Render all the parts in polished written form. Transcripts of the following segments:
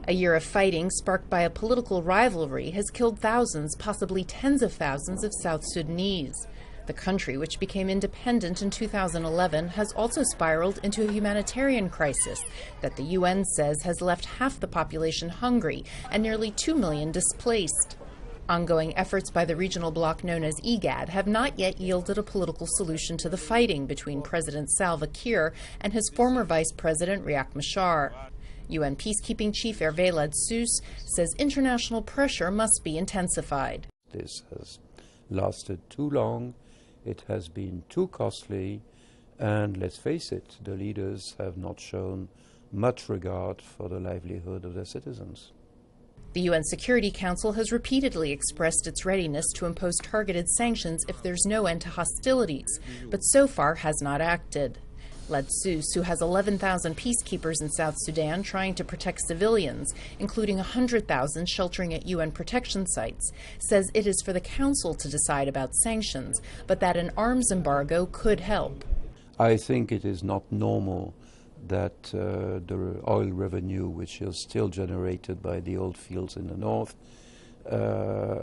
A year of fighting sparked by a political rivalry has killed thousands, possibly tens of thousands of South Sudanese. The country, which became independent in 2011, has also spiraled into a humanitarian crisis that the UN says has left half the population hungry and nearly 2 million displaced. Ongoing efforts by the regional bloc known as IGAD have not yet yielded a political solution to the fighting between President Salva Kiir and his former Vice President Riek Machar. UN peacekeeping chief Hervé Ladsus says international pressure must be intensified. This has lasted too long, it has been too costly, and let's face it, the leaders have not shown much regard for the livelihood of their citizens. The UN Security Council has repeatedly expressed its readiness to impose targeted sanctions if there's no end to hostilities, but so far has not acted. Ladsus, who has 11,000 peacekeepers in South Sudan trying to protect civilians, including 100,000 sheltering at UN protection sites, says it is for the Council to decide about sanctions, but that an arms embargo could help. I think it is not normal that the oil revenue, which is still generated by the old fields in the north,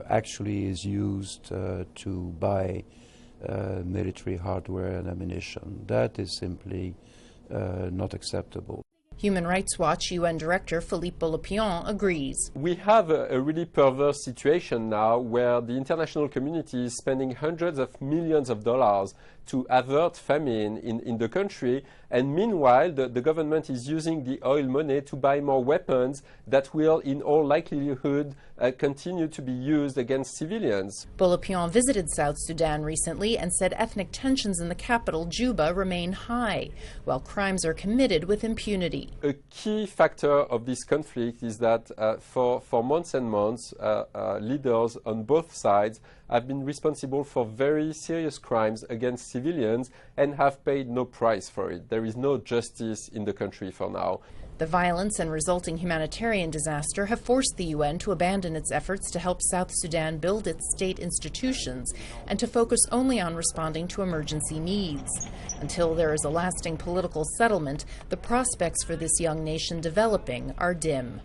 actually is used to buy military hardware and ammunition. That is simply not acceptable. Human Rights Watch UN Director Philippe Boulepion agrees. We have a really perverse situation now where the international community is spending hundreds of millions of dollars to avert famine in the country, and meanwhile the government is using the oil money to buy more weapons that will in all likelihood continue to be used against civilians. Boulepion visited South Sudan recently and said ethnic tensions in the capital, Juba, remain high, while crimes are committed with impunity. A key factor of this conflict is that for months and months, leaders on both sides have been responsible for very serious crimes against civilians and have paid no price for it. There is no justice in the country for now. The violence and resulting humanitarian disaster have forced the UN to abandon its efforts to help South Sudan build its state institutions and to focus only on responding to emergency needs. Until there is a lasting political settlement, the prospects for this young nation developing are dim.